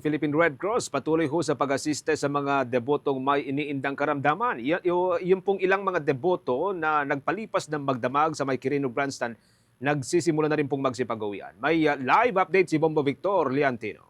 Philippine Red Cross patuloy ho sa pag-asiste sa mga debotong may iniindang karamdaman. Yung pong ilang mga deboto na nagpalipas ng magdamag sa may Quirino Grandstand, nagsisimula na rin pong magsipag-uwian. May live update si Bombo Victor Liantino.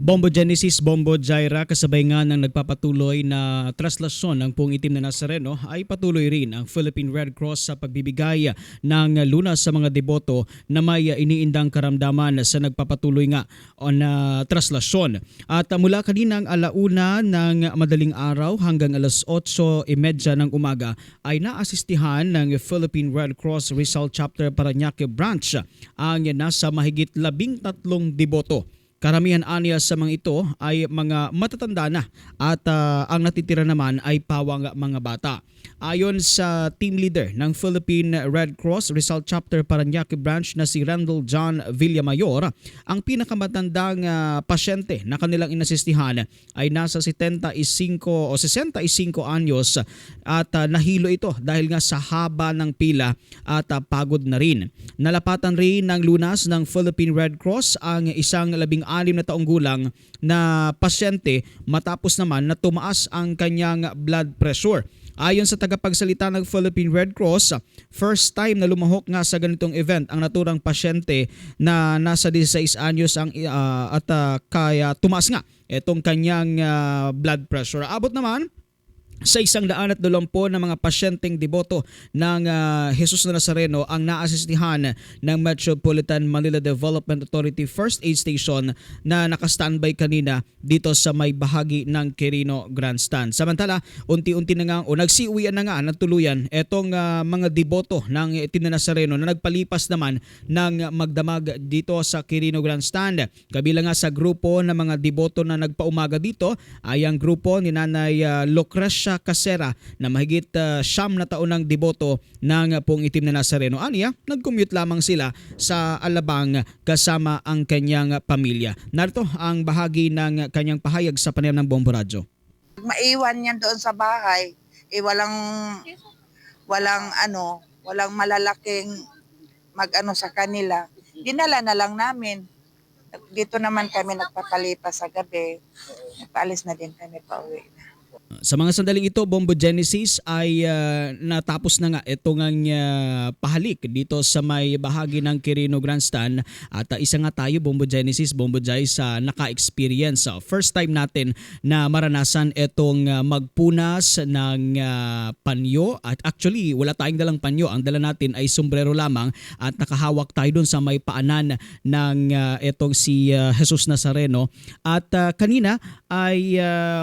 Bombo Genesis, Bombo Jaira, kasabay nga ng nagpapatuloy na traslasyon ng Puong Itim na Nazareno ay patuloy rin ang Philippine Red Cross sa pagbibigay ng lunas sa mga deboto na may iniindang karamdaman sa nagpapatuloy nga na traslasyon. At mula kaninang alauna ng madaling araw hanggang alas 8:30 ng umaga ay naasistihan ng Philippine Red Cross Rizal Chapter Parañaque Branch ang nasa mahigit 13 deboto. Karamihan aniya sa mga ito ay mga matatanda na at ang natitira naman ay pawang mga bata. Ayon sa team leader ng Philippine Red Cross Rizal Chapter Parañaque Branch na si Randall John Villamayor, ang pinakamatandang pasyente na kanilang inasistihan ay nasa 75 o 65 anyos at nahilo ito dahil nga sa haba ng pila at pagod na rin. Nalapatan rin ng lunas ng Philippine Red Cross ang isang 16 na taong gulang na pasyente matapos naman na tumaas ang kanyang blood pressure. Ayon sa tagapagsalita ng Philippine Red Cross, first time na lumahok nga sa ganitong event ang naturang pasyente na nasa 16 anyos kaya tumaas nga itong kanyang blood pressure. Abot naman sa 120 na mga pasyenteng deboto ng Jesus na Nazareno ang naasistihan ng Metropolitan Manila Development Authority First Aid Station na nakastandby kanina dito sa may bahagi ng Quirino Grandstand. Samantala, unti-unti na nga o nagsiuwian na nga ng tuluyan itong mga deboto ng Itim na Nazareno na nagpalipas naman ng magdamag dito sa Quirino Grandstand. Kabilang nga sa grupo ng mga deboto na nagpaumaga dito ay ang grupo ni Nanay Lucrecia Casera na mahigit 9 na taon ng deboto ng Puong Itim na Nazareno. Aniya, nag-commute lamang sila sa Alabang kasama ang kanyang pamilya. Narito ang bahagi ng kanyang pahayag sa panayam ng Bombo Radyo. Maiwan yan doon sa bahay, walang malalaking mag-ano sa kanila. Dinala na lang namin. Dito naman kami nagpapalipas sa gabi. Nagpaalis na din kami pauwi na. Sa mga sandaling ito, Bombo Genesis ay natapos na nga itong pahalik dito sa may bahagi ng Quirino Grandstand at isa nga tayo, Bombo Genesis, Bombo Jai, sa naka-experience. First time natin na maranasan itong magpunas ng panyo at actually wala tayong dalang panyo. Ang dala natin ay sombrero lamang at nakahawak tayo dun sa may paanan ng itong si Jesus Nazareno at kanina ay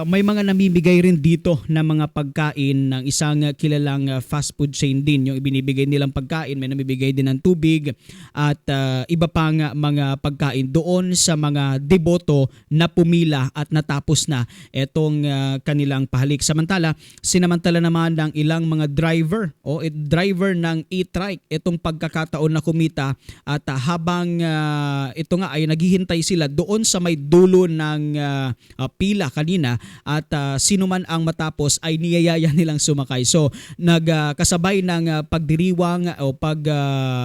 may mga namimigay rin dito na mga pagkain ng isang kilalang fast food chain din. Yung ibinibigay nilang pagkain, may namibigay din ng tubig at iba pang mga pagkain doon sa mga deboto na pumila at natapos na itong kanilang pahalik. Sinamantala naman ng ilang mga driver ng e-trike itong pagkakataon na kumita at habang ito nga ay naghihintay sila doon sa may dulo ng pila kanina at sino man ang matapos ay niyayaya nilang sumakay. So nagkasabay ng pagdiriwang o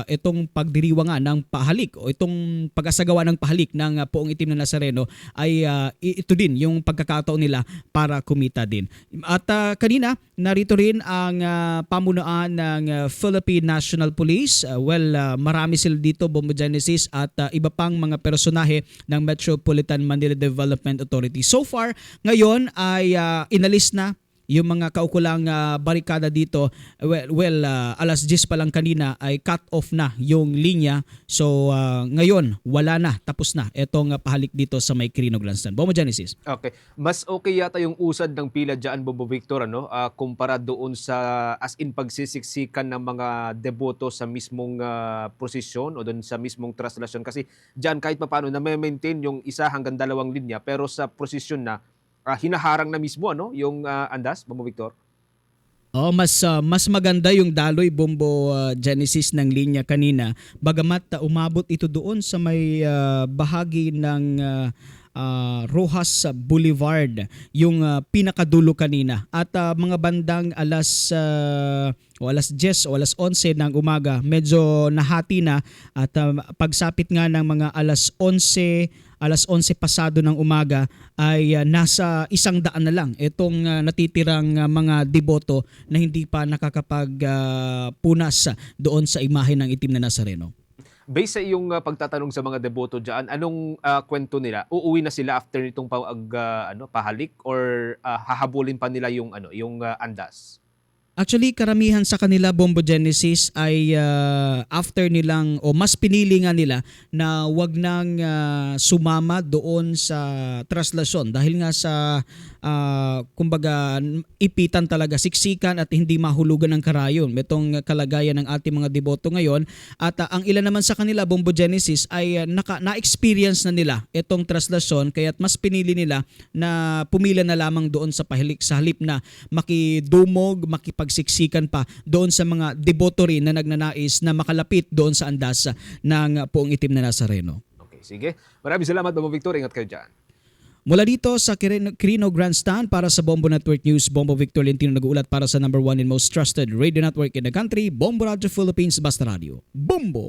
itong pagdiriwang ng pahalik o itong pag-asagawa ng pahalik ng Puong Itim na Nazareno ay ito din yung pagkakataon nila para kumita din. At kanina narito rin ang pamunuan ng Philippine National Police. Marami sila dito, Bombo Genesis, at iba pang mga personahe ng Metropolitan Manila Development Authority. So far, ngayon ay inalis na yung mga kaukulang barikada dito. Alas 10 pa lang kanina ay cut off na yung linya. So ngayon, wala na, tapos na itong pahalik dito sa may Quirino Grandstand. Bombo Genesis. Okay. Mas okay yata yung usad ng pila dyan, Bombo Victor, kumpara doon sa as in pagsisiksikan ng mga deboto sa mismong prosesyon o doon sa mismong traslasyon. Kasi dyan kahit paano na may maintain yung 1 hanggang 2 linya, pero sa prosesyon na hinaharang na mismo yung andas, Bombo Victor? Mas maganda yung daloy, Bombo Genesis, ng linya kanina. Bagamat umabot ito doon sa may bahagi ng Rojas Boulevard, yung pinakadulo kanina. At mga bandang alas 10 o alas 11 ng umaga, medyo nahati na at pagsapit nga ng mga alas 11 alas 11 pasado ng umaga ay nasa 100 na lang itong natitirang mga deboto na hindi pa nakakapagpunas doon sa imahe ng itim na Nazareno. Based sa iyong pagtatanong sa mga deboto diyan, anong kwento nila? Uuwi na sila after nitong pahalik or hahabulin pa nila yung andas? Actually, karamihan sa kanila, Bombo Genesis, ay after nilang o mas pinili nga nila na wag nang sumama doon sa traslasyon dahil nga sa kumbaga ipitan talaga, siksikan at hindi mahulugan ng karayon. Itong kalagayan ng ating mga deboto ngayon at ang ilan naman sa kanila, Bombo Genesis, ay na-experience na nila itong traslasyon kaya't mas pinili nila na pumila na lamang doon sa halip na makidumog, pagsiksikan pa doon sa mga deboto rin na nagnanais na makalapit doon sa andas ng Poong Itim na Nazareno. Okay, sige. Maraming salamat, Bombo Victor. Ingat kayo dyan. Mula dito sa Quirino Grandstand para sa Bombo Network News, Bombo Victor Lentino nag-uulat para sa #1 and most trusted radio network in the country, Bombo Radio Philippines, Basta Radio. Bombo!